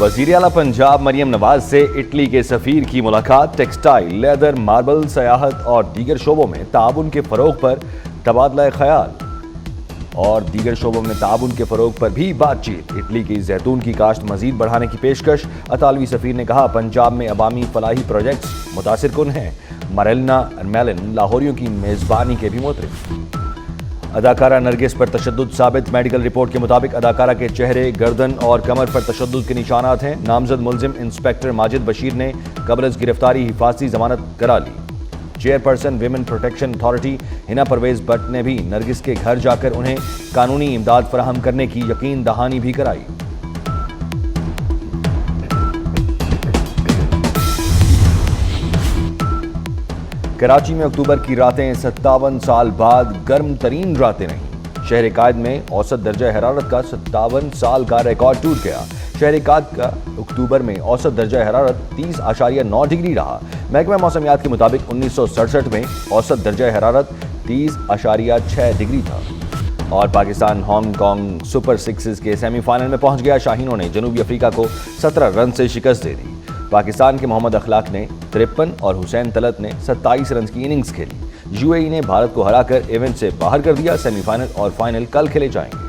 वज़ीर आला पंजाब मरियम नवाज से इटली के सफीर की मुलाकात। टेक्सटाइल, लेदर, मार्बल, सयाहत और दीगर शोबों में ताउन के फ़रोग पर तबादला ख्याल और दीगर शोबों में ताउन के फ़रोग पर भी बातचीत। इटली की जैतून की काश्त मजीद बढ़ाने की पेशकश। अतालवी सफीर ने कहा, पंजाब में अवामी फलाही प्रोजेक्ट्स मुतासिर कुन हैं। मरेलना मेलिन लाहौरियों की मेज़बानी के भी मुतरफ। अदाकारा नरगिस पर तशद्दुद साबित। मेडिकल रिपोर्ट के मुताबिक अदाकारा के चेहरे, गर्दन और कमर पर तशद्दुद के निशानात हैं। नामजद मुलजिम इंस्पेक्टर माजिद बशीर ने कबल अज़ गिरफ्तारी हिफाजती जमानत करा ली। Chairperson women protection authority Hina Parvez Bhatt ने भी नरगिस के घर जाकर उन्हें कानूनी इमदाद फराहम करने की यकीन दहानी भी कराई। कराची में अक्टूबर की रातें 57 साल बाद गर्म तरीन रातें रहीं। शहर कायद में औसत दर्जा हरारत का 57 साल का रिकॉर्ड टूट गया। शहर कायद का अक्टूबर में औसत दर्जा हरारत 30.9 डिग्री रहा। महकमा मौसमियात के मुताबिक 1967 में औसत दर्जा हरारत 30.6 डिग्री था। और पाकिस्तान हांगकांग सुपर सिक्सेस के सेमीफाइनल में पहुंच गया। शाहीनों ने जनूबी अफ्रीका को 17 रन से शिकस्त दे दी। पाकिस्तान के मोहम्मद अखलाक ने 53 और हुसैन तलत ने 27 रन की इनिंग्स खेली। यूएई ने भारत को हराकर इवेंट से बाहर कर दिया। सेमीफाइनल और फाइनल कल खेले जाएंगे।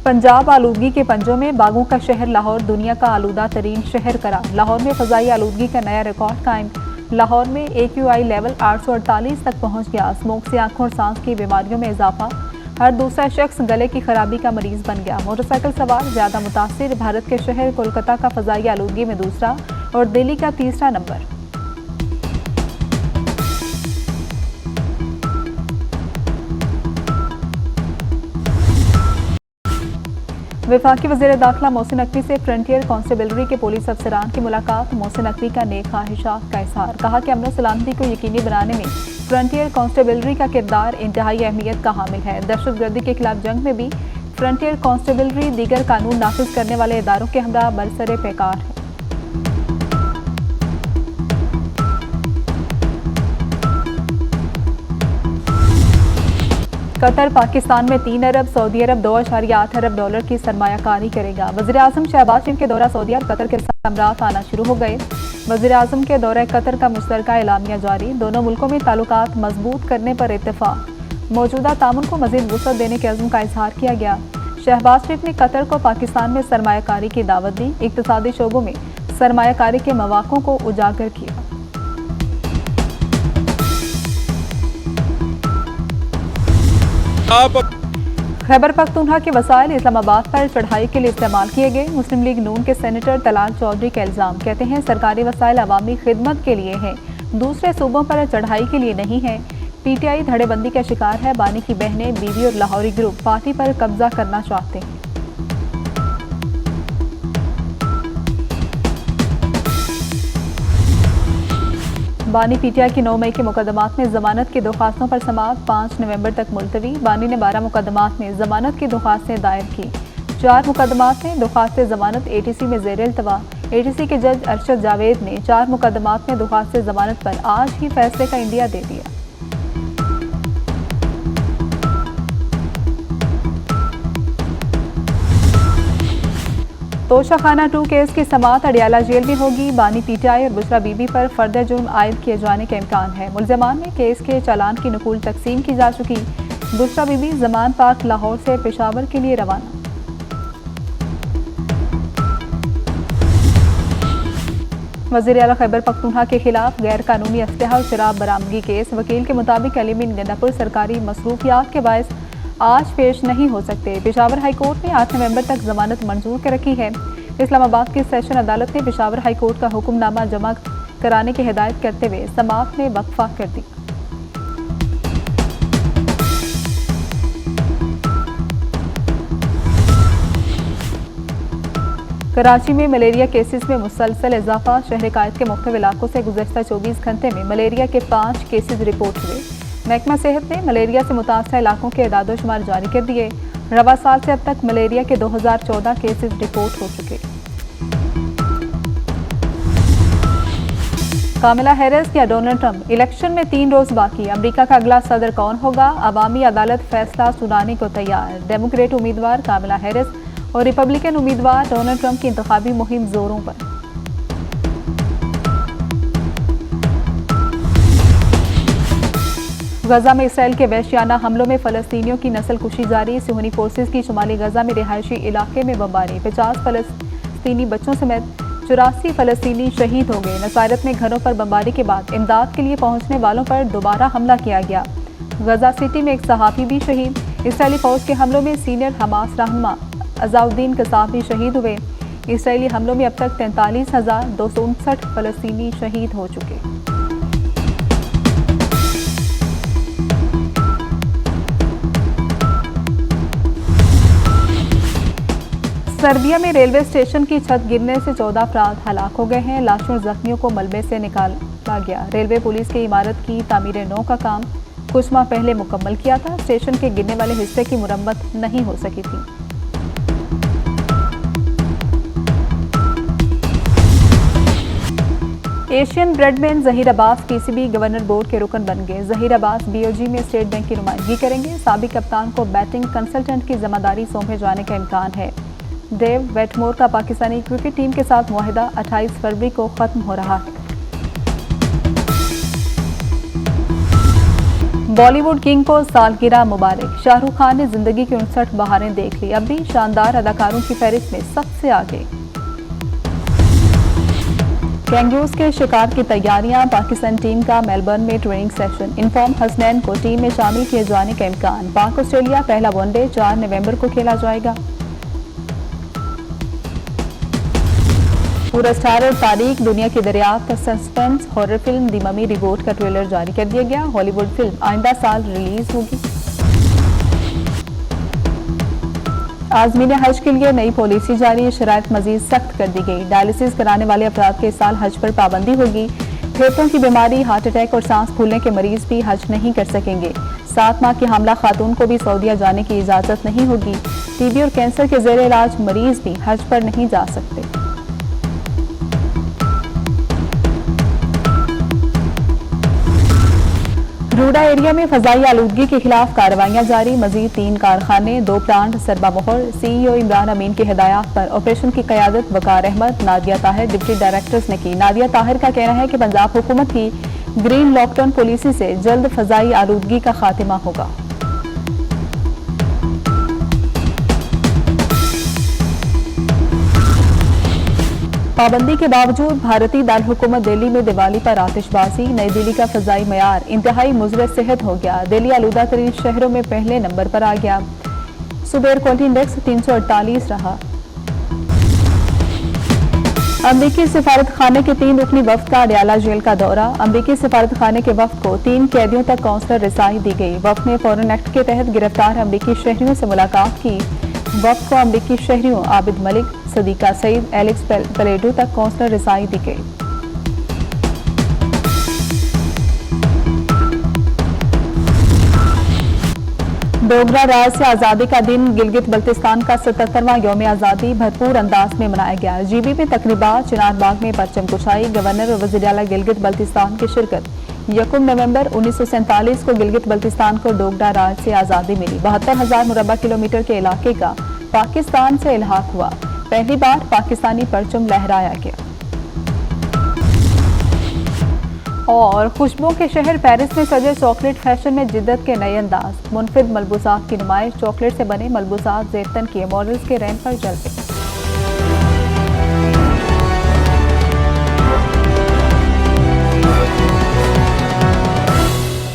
पंजाब आलूदगी के पंजों में बागों का शहर लाहौर दुनिया का आलूदा तरीन शहर करार। लाहौर में फ़ज़ाई आलूदगी का नया रिकॉर्ड कायम। लाहौर में AQI लेवल 848 तक पहुंच गया। स्मोक से आंखों और सांस की बीमारियों में इजाफा। हर दूसरा शख्स गले की खराबी का मरीज बन गया। मोटरसाइकिल सवार ज्यादा मुतासिर। भारत के शहर कोलकाता का फ़ज़ाई आलूदगी में दूसरा और दिल्ली का तीसरा नंबर। वफाकी वज़ीर दाखिला मोहसिन नकवी से फ्रंटियर कांस्टेबलरी के पुलिस अफसरान की मुलाकात। मोहसिन नकवी का नेक ख्वाहिशात का इज़हार। कहा कि अमन सलामती को यकीनी बनाने में फ्रंटियर कांस्टेबलरी का किरदार इंतहाई अहमियत का हामिल है। दहशतगर्दी के खिलाफ जंग में भी फ्रंटियर कांस्टेबलरी दीगर कानून नाफिज करने वाले इदारों के हमरा बरसरे पैकार है। कतर पाकिस्तान में 3 अरब, सऊदी अरब 2.8 अरब डॉलर की सरमायाकारी करेगा। वज़ीर आज़म शहबाज शरीफ के दौरा सऊदी अरब कतर के सम्रात आना शुरू हो गए। वज़ीर आज़म के दौरे कतर का मुश्तरका एलामिया जारी। दोनों मुल्कों में ताल्लुकात मजबूत करने पर इत्तेफाक। मौजूदा तामुन को मज़ीद वुसअत देने के अज़्म का इजहार किया गया। शहबाज शरीफ ने कतर को पाकिस्तान में सरमायाकारी की दावत दी। इक़्तिसादी शोबों में सरमायाकारी के मौक़ों को उजागर किया। खैबर पख्तूनख्वा के वसाइल इस्लामाबाद पर चढ़ाई के लिए इस्तेमाल किए गए। मुस्लिम लीग नून के सेनेटर तलाल चौधरी का इल्ज़ाम। कहते हैं सरकारी वसाइल अवामी खिदमत के लिए हैं, दूसरे सूबों पर चढ़ाई के लिए नहीं है। PTI धड़ेबंदी का शिकार है। बानी की बहनें, बीवी और लाहौरी ग्रुप पार्टी पर कब्जा करना चाहते हैं। बानी PTI की 9 मई के मुकदमात में जमानत की दरख्वास्तों पर समाअत 5 नवंबर तक मुलतवी। बानी ने 12 मुकदमात में जमानत की दरख्वास्तें दायर की। 4 मुकदमात में दरख्वास्त जमानत ATC में ज़ेर इल्तवा। ATC के जज अरशद जावेद ने 4 मुकदमात में दरख्वास्त जमानत पर आज ही फैसले का इंदिया दे दिया। तोशाखाना 2 केस की समाअत अडियाला जेल में होगी। बानी PTI और बुशरा बीबी पर फर्द जुर्म आयद किए जाने का इम्कान है। मुल्ज़िमान में केस के चालान की नकूल तकसीम की जा चुकी। बुशरा बीबी जमान पार्क लाहौर से पेशावर के लिए रवाना। वज़ीर आला खैबर पख्तूनख्वा के खिलाफ गैर कानूनी असलहा और शराब बरामदगी केस। वकील के मुताबिक अलीमिन गंदापुर सरकारी मसरूफियात के बायस आज पेश नहीं हो सकते। पेशावर हाई कोर्ट ने 8 नवंबर तक जमानत मंजूर कर रखी है। इस्लामाबाद की सेशन अदालत ने पेशावर हाई कोर्ट का हुक्मनामा जमा कराने की हिदायत करते हुए समाअत में वक्फा कर दी। कराची में मलेरिया केसेस में मुसलसल इजाफा। शहर कायद के मुख्तलिफ इलाकों से गुज़श्ता 24 घंटे में मलेरिया के 5 केसेस रिपोर्ट हुए। महकमा सेहत ने मलेरिया से मुतासर इलाकों के एदाद-ओ-शुमार जारी कर दिए। रवा साल से अब तक मलेरिया के 2014 केसेस रिपोर्ट हो चुके। कामिला हैरिस या डोनाल्ड ट्रंप, इलेक्शन में 3 रोज बाकी। अमेरिका का अगला सदर कौन होगा? अवामी अदालत फैसला सुनाने को तैयार। डेमोक्रेट उम्मीदवार कामिला हैरिस और रिपब्लिकन उम्मीदवार डोनाल्ड ट्रंप की इंतखाबी मुहिम जोरों पर। गजा में इसराइल के वहशियाना हमलों में फलस्तीनियों की नस्ल कुशी जारी। सुहनी फोर्सेज की शुमाली गजा में रिहायशी इलाके में बमबारी। 50 फलस्तीनी बच्चों समेत 84 फलस्तीनी शहीद हो गए। नसारत में घरों पर बमबारी के बाद इमदाद के लिए पहुंचने वालों पर दोबारा हमला किया गया। गजा सिटी में एक सहाफ़ी भी शहीद। इसराइली फौज के हमलों में सीनियर हमास रहनुमा अज़ाउद्दीन कसाब भी शहीद हुए। इसराइली हमलों में अब तक 43,259 फलस्तीनी शहीद हो चुके। सर्बिया में रेलवे स्टेशन की छत गिरने से 14 अफराद हलाक हो गए हैं। लाशों और जख्मियों को मलबे से निकाला गया। रेलवे पुलिस की इमारत की तामीर नौ का काम कुछ माह पहले मुकम्मल किया था। स्टेशन के गिरने वाले हिस्से की मुरम्मत नहीं हो सकी थी। Asian Bradman Zaheer Abbas PCB governor board के रुकन बन गए। जहीर अब्बास बीओजी में स्टेट बैंक की नुमाइंदगी करेंगे। साबिक कप्तान को बैटिंग कंसल्टेंट की जिम्मेदारी सौंपे जाने का इम्कान है। डेव वेटमोर का पाकिस्तानी क्रिकेट टीम के साथ मुआहिदा 28 फरवरी को खत्म हो रहा है। बॉलीवुड किंग को सालगिरह मुबारक। शाहरुख खान ने जिंदगी की 59 बहारें देख ली। अब भी शानदार अदाकारों की फहरिस्त में सबसे आगे। कैंगरूज के शिकार की तैयारियां। पाकिस्तान टीम का मेलबर्न में ट्रेनिंग सेशन। इनफॉर्म हसनैन को टीम में शामिल किए जाने का इम्कान। पाक ऑस्ट्रेलिया पहला वनडे 4 नवंबर को खेला जाएगा। पूरा स्टार और तारीख दुनिया की दरियाफ्त सस्पेंस हॉरर फिल्म दी ममी रिबूट का ट्रेलर जारी कर दिया गया। हॉलीवुड फिल्म आइंदा साल रिलीज होगी। आज़मीन हज के लिए नई पॉलिसी जारी। शराइत मजीद सख्त कर दी गई। डायलिसिस कराने वाले अफराद के इस साल हज पर पाबंदी होगी। फेफड़ों की बीमारी, हार्ट अटैक और सांस फूलने के मरीज भी हज नहीं कर सकेंगे। 7 माह की हामला खातून को भी सऊदीया जाने की इजाजत नहीं होगी। टीबी और कैंसर के जेर इलाज मरीज भी हज पर नहीं जा सकते। रूडा एरिया में फजाई आलूदगी के खिलाफ कार्रवाइयां जारी। मजीद 3 कारखाने, 2 प्लांट सरबा मोहर। सीईओ इमरान अमीन की हिदायत पर ऑपरेशन की क़यादत वकार अहमद, नादिया ताहिर डिप्टी डायरेक्टर्स ने की। नादिया ताहिर का कहना है कि पंजाब हुकूमत की ग्रीन लॉकडाउन पॉलिसी से जल्द फजाई आलूदगी का खात्मा होगा। पाबंदी के बावजूद भारतीय दारुल हुकूमत दिल्ली में दिवाली पर आतिशबाजी। नई दिल्ली का फजाई मयार इंतहाई मुज़र सेहत हो गया। दिल्ली आलूदा तरीन शहरों में पहले नंबर पर आ गया। सुबह एयर क्वालिटी इंडेक्स 348 रहा। अमरीकी सिफारत खाने के 3 रुकनी वफ्द का अडयाला जेल का दौरा। अमरीकी सिफारत खाने के वफ्द को 3 कैदियों तक काउंसलर रिसाई दी गई। वफ्द ने फॉरेन एक्ट के तहत गिरफ्तार अमरीकी शहरियों से मुलाकात की। वफ्द को अमरीकी शहरियों आबिद मलिक, सदीका सईद, एलेक्स पेलेडो तक काउंसलर रिसाई दी गई। डोगरा राज से आज़ादी का दिन। गिलगित बल्तिस्तान का 77वां यौम आज़ादी भरपूर अंदाज में मनाया गया। जीबी में तकरीबात, चिनार बाग में परचम कुशाई। गवर्नर और वज़ीर आला गिलगित बल्तिस्तान की शिरकत। 1 नवंबर 1947 को गिलगित बल्तिस्तान को डोगरा राज से आज़ादी मिली। 72,000 मुरबा किलोमीटर के इलाके का पाकिस्तान से इल्हाक हुआ। पहली बार पाकिस्तानी परचम लहराया गया। और खुशबुओं के शहर पेरिस में सजे चॉकलेट फैशन में जिद्दत के नए अंदाज। मुनफिद मलबूसात की नुमाइश। चॉकलेट से बने मलबूसात ज़ेरतन किए मॉडल्स के रैंप पर चलते।